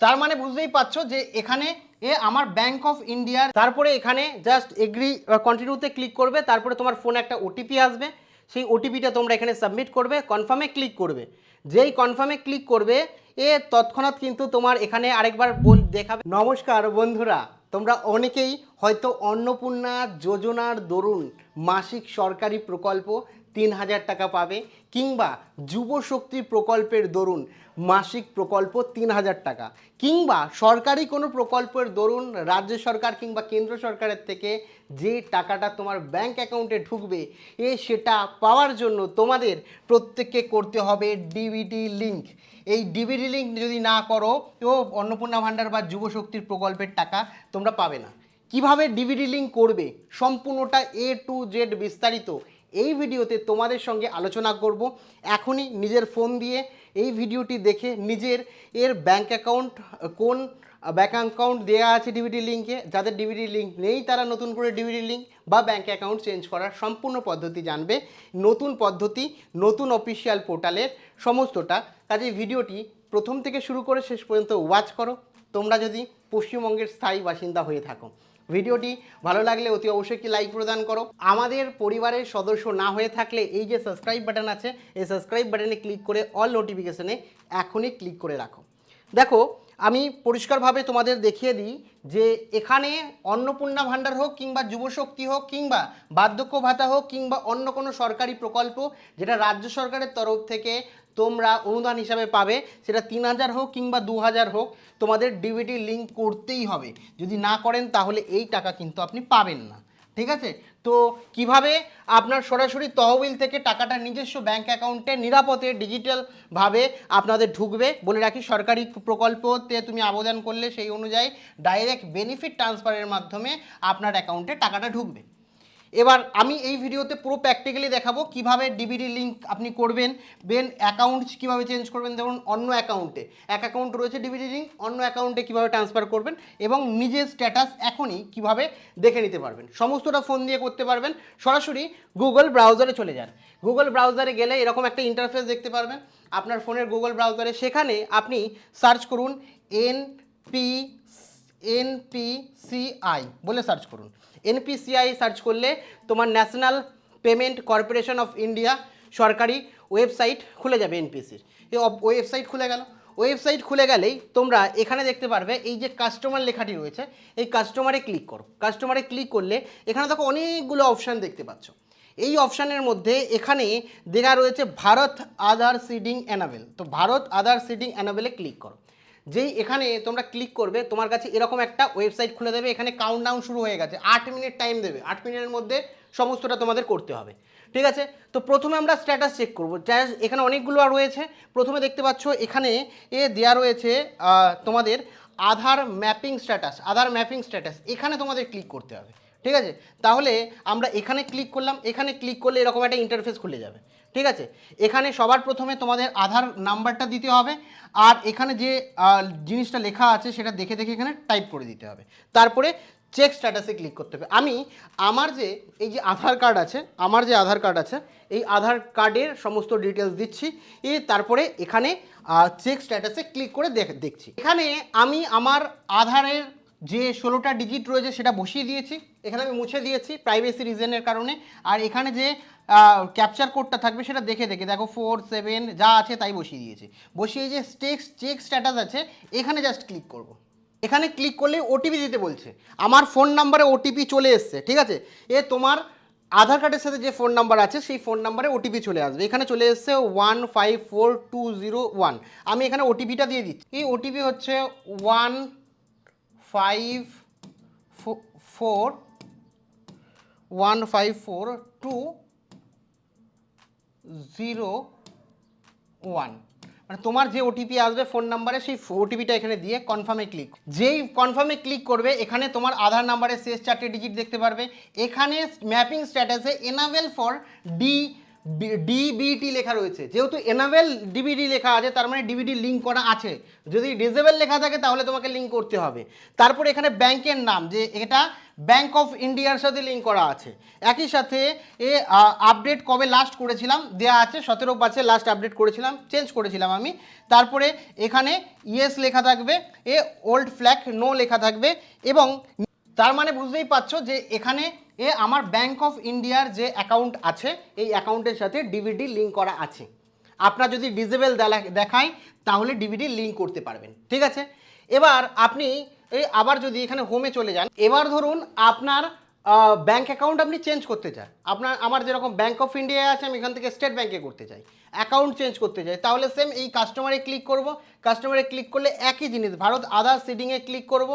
তার মানে বুঝতেই পারছো যে এখানে আমার ব্যাংক অফ ইন্ডিয়ার, তারপরে এখানে জাস্ট এগ্রি কন্টিনিউতে ক্লিক করবে, তারপরে তোমার ফোনে একটা ওটিপি আসবে, সেই ওটিপিটা তোমরা এখানে সাবমিট করবে, কনফার্মে ক্লিক করবে। যেই কনফার্মে ক্লিক করবে তৎক্ষণাৎ কিন্তু তোমার এখানে আরেকবার দেখাবে। নমস্কার বন্ধুরা, তোমরা অনেকেই হয়তো অন্নপূর্ণা যোজনার দরুন মাসিক সরকারি প্রকল্প ৩,০০০ টাকা পাবে, কিংবা যুব শক্তি প্রকল্পের দরুন মাসিক প্রকল্প ৩,০০০ টাকা, কিংবা সরকারি কোনো প্রকল্পের দরুন রাজ্য সরকার কিংবা কেন্দ্র সরকারের থেকে যে টাকাটা তোমার ব্যাংক অ্যাকাউন্টে ঢুকবে সেটা পাওয়ার জন্য তোমাদের প্রত্যেককে করতে হবে ডিবিটি লিঙ্ক। এই ডিবিটি লিঙ্ক যদি না করো তো অন্নপূর্ণা ভাণ্ডার বা যুব শক্তির প্রকল্পের টাকা তোমরা পাবে না। কিভাবে ডিবিটি লিঙ্ক করবে সম্পূর্ণটা A to Z বিস্তারিত এই ভিডিওতে তোমাদের সঙ্গে আলোচনা করব। এখনই নিজের ফোন দিয়ে এই ভিডিওটি দেখে নিজের ব্যাংক অ্যাকাউন্ট, কোন ব্যাংক অ্যাকাউন্ট দেওয়া আছে ডিবিটি লিঙ্কে, যাদের ডিবিটি লিঙ্ক নেই তারা নতুন করে ডিবিটি লিঙ্ক বা ব্যাংক অ্যাকাউন্ট চেঞ্জ করার সম্পূর্ণ পদ্ধতি জানবে। নতুন পদ্ধতি, নতুন অফিসিয়াল পোর্টালের সমস্তটা। কাজে ভিডিওটি প্রথম থেকে শুরু করে শেষ পর্যন্ত ওয়াচ করো, তোমরা যদি পশ্চিমবঙ্গের স্থায়ী বাসিন্দা হয়ে থাকো। ভিডিওটি ভালো লাগলে অতি অবশ্যই একটি লাইক প্রদান করো। আমাদের পরিবারের সদস্য না হয়ে থাকলে এই যে সাবস্ক্রাইব বাটন আছে, এই সাবস্ক্রাইব বাটনে ক্লিক করে অল নোটিফিকেশনে এখনই ক্লিক করে রাখো। দেখো, আমি পরিষ্কারভাবে তোমাদের দেখিয়ে দিই যে এখানে অন্নপূর্ণা ভাণ্ডার হোক কিংবা যুবশক্তি হোক কিংবা বার্ধক্য ভাতা হোক কিংবা অন্য কোনো সরকারি প্রকল্প যেটা রাজ্য সরকারের তরফ থেকে তোমরা অনুদান হিসাবে পাবে, সেটা ৩,০০০ হোক কিংবা ২,০০০ হোক, তোমাদের ডিবিটি লিঙ্ক করতেই হবে। যদি না করেন তাহলে এই টাকা কিন্তু আপনি পাবেন না। ঠিক আছে? তো কিভাবে আপনার সরাসরি তহবিল থেকে টাকাটা নিজস্ব ব্যাংক অ্যাকাউন্টে নিরাপদে ডিজিটালভাবে আপনাদের ঢুকবে বলে রাখি। সরকারি প্রকল্পতে তুমি আবেদন করলে সেই অনুযায়ী ডাইরেক্ট বেনিফিট ট্রান্সফারের মাধ্যমে আপনার অ্যাকাউন্টে টাকাটা ঢুকবে। এবার আমি এই ভিডিওতে পুরো প্র্যাকটিক্যালি দেখাবো কিভাবে ডিবিটি লিঙ্ক আপনি করবেন, অ্যাকাউন্ট কিভাবে চেঞ্জ করবেন। যেমন অন্য অ্যাকাউন্টে এক অ্যাকাউন্ট রয়েছে ডিবিটি লিঙ্ক, অন্য অ্যাকাউন্টে কিভাবে ট্রান্সফার করবেন এবং নিজের স্ট্যাটাস এখনই কিভাবে দেখে নিতে পারবেন। সমস্তটা ফোন দিয়ে করতে পারবেন। সরাসরি গুগল ব্রাউজারে চলে যান। গুগল ব্রাউজারে গেলে এরকম একটা ইন্টারফেস দেখতে পারবেন আপনার ফোনের গুগল ব্রাউজারে। সেখানে আপনি সার্চ করুন এনপিসিআই বলে সার্চ করুন। এনপিসিআই সার্চ করলে তোমার national payment corporation of India সরকারি ওয়েবসাইট খুলে যাবে। এনপিসির ওয়েবসাইট খুলে গেল। ওয়েবসাইট খুলে গেলেই তোমরা এখানে দেখতে পারবে এই যে কাস্টমার লেখাটি রয়েছে, এই কাস্টমারে ক্লিক করো। কাস্টমারে ক্লিক করলে এখানে দেখো অনেকগুলো অপশান দেখতে পাচ্ছ। এই অপশানের মধ্যে এখানে দেওয়া রয়েছে ভারত আধার সিডিং অ্যানাবেল। তো ভারত আধার সিডিং অ্যানাবেলে ক্লিক করো। যেই এখানে তোমরা ক্লিক করবে তোমার কাছে এরকম একটা ওয়েবসাইট খুলে দেবে। এখানে কাউন্টডাউন শুরু হয়ে গেছে, 8 মিনিট টাইম দেবে। 8 মিনিটের মধ্যে সমস্তটা তোমাদের করতে হবে। ঠিক আছে? তো প্রথমে আমরা স্ট্যাটাস চেক করবো। এখানে অনেকগুলো রয়েছে। প্রথমে দেখতে পাচ্ছ এখানে দেওয়া রয়েছে তোমাদের আধার ম্যাপিং স্ট্যাটাস। আধার ম্যাপিং স্ট্যাটাস এখানে তোমাদের ক্লিক করতে হবে। ঠিক আছে? তাহলে আমরা এখানে ক্লিক করলাম। এখানে ক্লিক করলে এরকম একটা ইন্টারফেস খুলে যাবে। ঠিক আছে? এখানে সবার প্রথমে তোমাদের আধার নাম্বারটা দিতে হবে, আর এখানে যে জিনিসটা লেখা আছে সেটা দেখে দেখে এখানে টাইপ করে দিতে হবে। তারপরে চেক স্ট্যাটাসে ক্লিক করতে হবে। আমি আমার যে এই যে আধার কার্ড আছে, আমার যে আধার কার্ড আছে এই আধার কার্ডের সমস্ত ডিটেলস দিচ্ছি। তারপরে এখানে চেক স্ট্যাটাসে ক্লিক করে দেখছি। এখানে আমি আমার আধারের যে 16টা ডিজিট রয়েছে সেটা বসিয়ে দিয়েছি। এখানে আমি মুছে দিয়েছি প্রাইভেসি রিজনের কারণে। আর এখানে যে ক্যাপচার কোডটা থাকবে সেটা দেখে দেখে দেখো 4, 7 যা আছে তাই বসিয়ে দিয়েছি। বসিয়ে যে চেক স্ট্যাটাস আছে এখানে জাস্ট ক্লিক করব। এখানে ক্লিক করলে ওটিপি দিতে বলছে। আমার ফোন নাম্বারে ওটিপি চলে এসছে। ঠিক আছে? তোমার আধার কার্ডের সাথে যে ফোন নাম্বার আছে সেই ফোন নাম্বারে ওটিপি চলে আসবে। এখানে চলে এসছে 154201। আমি এখানে ওটিপিটা দিয়ে দিচ্ছি। এই ওটিপি হচ্ছে 154201। মানে তোমার যে ওটিপি আসবে ফোন নাম্বারে সেই ওটিপিটা এখানে দিয়ে কনফার্মে ক্লিক। যেই কনফার্মে ক্লিক করবে এখানে তোমার আধার নাম্বারের শেষ 4টে ডিজিট দেখতে পারবে। এখানে ম্যাপিং স্ট্যাটাসে এনাবেল ফর ডিবিটি লেখা রয়েছে, যেহেতু এনাবেল ডিবিডি লেখা আছে তার মানে ডিবিডি লিঙ্ক করা আছে। যদি ডিসেবল লেখা থাকে তাহলে তোমাকে লিঙ্ক করতে হবে। তারপরে এখানে ব্যাংকের নাম, যে এটা ব্যাংক অফ ইন্ডিয়ার সাথে লিঙ্ক করা আছে। একই সাথে এ আপডেট কবে লাস্ট করেছিলাম দেয়া আছে, 17/5 লাস্ট আপডেট করেছিলাম, চেঞ্জ করেছিলাম আমি। তারপরে এখানে ইয়েস লেখা থাকবে, এ ওল্ড ফ্ল্যাগ নো লেখা থাকবে, এবং তার মানে বুঝতেই পারছো যে এখানে আমার ব্যাংক অফ ইন্ডিয়ার যে অ্যাকাউন্ট আছে এই অ্যাকাউন্টের সাথে ডিবিডি লিঙ্ক করা আছে। আপনার যদি ডিসেবল দেখায় তাহলে ডিবিডি লিঙ্ক করতে পারবেন, ঠিক আছে। এবার আপনি আবার যদি এখানে হোমে চলে যান, এবার ধরুন আপনার ব্যাংক অ্যাকাউন্ট আপনি চেঞ্জ করতে চান, আমার যেরকম ব্যাংক অফ ইন্ডিয়া আছে আমি এখান থেকে স্টেট ব্যাংকে করতে চাই, অ্যাকাউন্ট চেঞ্জ করতে চাই, তাহলে সেম এই কাস্টমারে ক্লিক করব। কাস্টমারে ক্লিক করলে একই জিনিস, ভারত আধার সিডিংয়ে ক্লিক করব।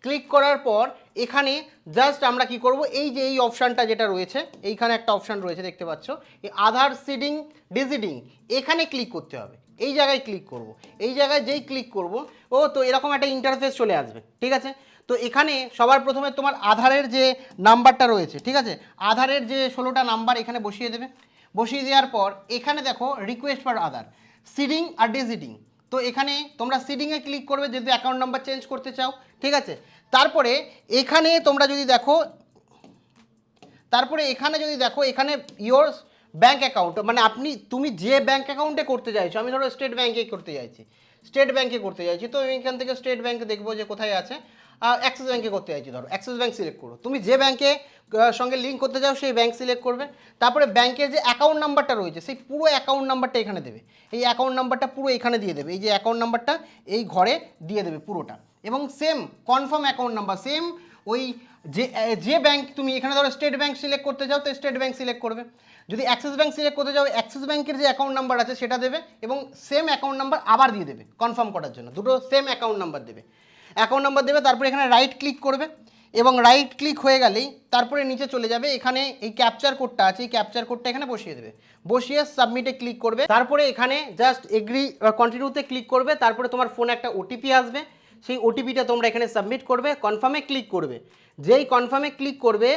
ক্লিক করার পর এখানে জাস্ট আমরা কি করব, এই যে এই অপশানটা যেটা রয়েছে, এইখানে একটা অপশান রয়েছে দেখতে পাচ্ছ, এই আধার সিডিং ডিজিটিং, এখানে ক্লিক করতে হবে। এই জায়গায় ক্লিক করব। এই জায়গায় যেই ক্লিক করব তো এরকম একটা ইন্টারফেস চলে আসবে, ঠিক আছে। তো এখানে সবার প্রথমে তোমার আধারের যে নাম্বারটা রয়েছে, ঠিক আছে, আধারের যে 16টা নাম্বার এখানে বসিয়ে দেবে। বসিয়ে দেওয়ার পর এখানে দেখো রিকোয়েস্ট ফর আধার সিডিং আর ডিজিটিং, তো এখানে তোমরা সিডিংয়ে ক্লিক করবে যদি অ্যাকাউন্ট নাম্বার চেঞ্জ করতে চাও, ঠিক আছে। তারপরে এখানে তোমরা যদি দেখো, এখানে ইয়োর ব্যাঙ্ক অ্যাকাউন্ট, মানে তুমি যে ব্যাঙ্ক অ্যাকাউন্টে করতে চাইছো, আমি ধরো স্টেট ব্যাঙ্কে করতে চাইছি, তো আমি এখান থেকে স্টেট ব্যাঙ্কে দেখবো যে কোথায় আছে, অ্যাক্সিস ব্যাঙ্কে করতে চাইছি, ধরো অ্যাক্সিস ব্যাঙ্ক সিলেক্ট করো। তুমি যে ব্যাঙ্কে সঙ্গে লিঙ্ক করতে চাও সেই ব্যাঙ্ক সিলেক্ট করবে। তারপরে ব্যাঙ্কের যে অ্যাকাউন্ট নাম্বারটা রয়েছে সেই পুরো অ্যাকাউন্ট নাম্বারটা এখানে দেবে, এই অ্যাকাউন্ট নাম্বারটা পুরো এখানে দিয়ে দেবে, এই যে অ্যাকাউন্ট নাম্বারটা এই ঘরে দিয়ে দেবে পুরোটা, এবং same confirm account number, same ওই যে ব্যাঙ্ক তুমি এখানে ধরো স্টেট ব্যাঙ্ক সিলেক্ট করতে চাও তো স্টেট ব্যাঙ্ক সিলেক্ট করবে, যদি অ্যাক্সিস ব্যাঙ্ক সিলেক্ট করতে চাও অ্যাক্সিস ব্যাঙ্কের যে অ্যাকাউন্ট নাম্বার আছে সেটা দেবে, এবং সেম অ্যাকাউন্ট নাম্বার আবার দিয়ে দেবে কনফার্ম করার জন্য, দুটো সেম অ্যাকাউন্ট নাম্বার দেবে। তারপরে এখানে রাইট ক্লিক করবে, এবং রাইট ক্লিক হয়ে গেলেই তারপরে নিচে চলে যাবে, এখানে এই ক্যাপচার কোডটা আছে, এই ক্যাপচার কোডটা এখানে বসিয়ে দেবে, বসিয়ে সাবমিটে ক্লিক করবে। তারপরে এখানে জাস্ট এগ্রি কন্টিনিউতে ক্লিক করবে। তারপরে তোমার ফোনে একটা ওটিপি আসবে, সেই ওটিপিটা তোমরা এখানে সাবমিট করবে, কনফার্মে ক্লিক করবে। যেই কনফার্মে ক্লিক করবে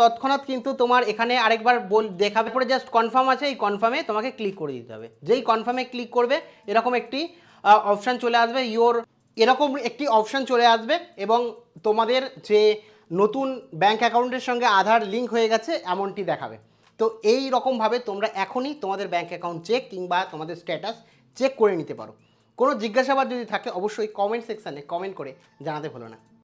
তৎক্ষণাৎ কিন্তু তোমার এখানে আরেকবার দেখাবে, পরে জাস্ট কনফার্ম আছে, এই কনফার্মে তোমাকে ক্লিক করে দিতে হবে। যেই কনফার্মে ক্লিক করবে এরকম একটি অপশান চলে আসবে, এবং তোমাদের যে নতুন ব্যাঙ্ক অ্যাকাউন্টের সঙ্গে আধার লিঙ্ক হয়ে গেছে এমনটি দেখাবে। তো এই রকমভাবে তোমরা এখনই তোমাদের ব্যাঙ্ক অ্যাকাউন্ট চেক কিংবা তোমাদের স্ট্যাটাস চেক করে নিতে পারো। কোনো জিজ্ঞাসাবাদ যদি থাকে অবশ্যই কমেন্ট সেকশানে কমেন্ট করে জানাতে ভুলো না।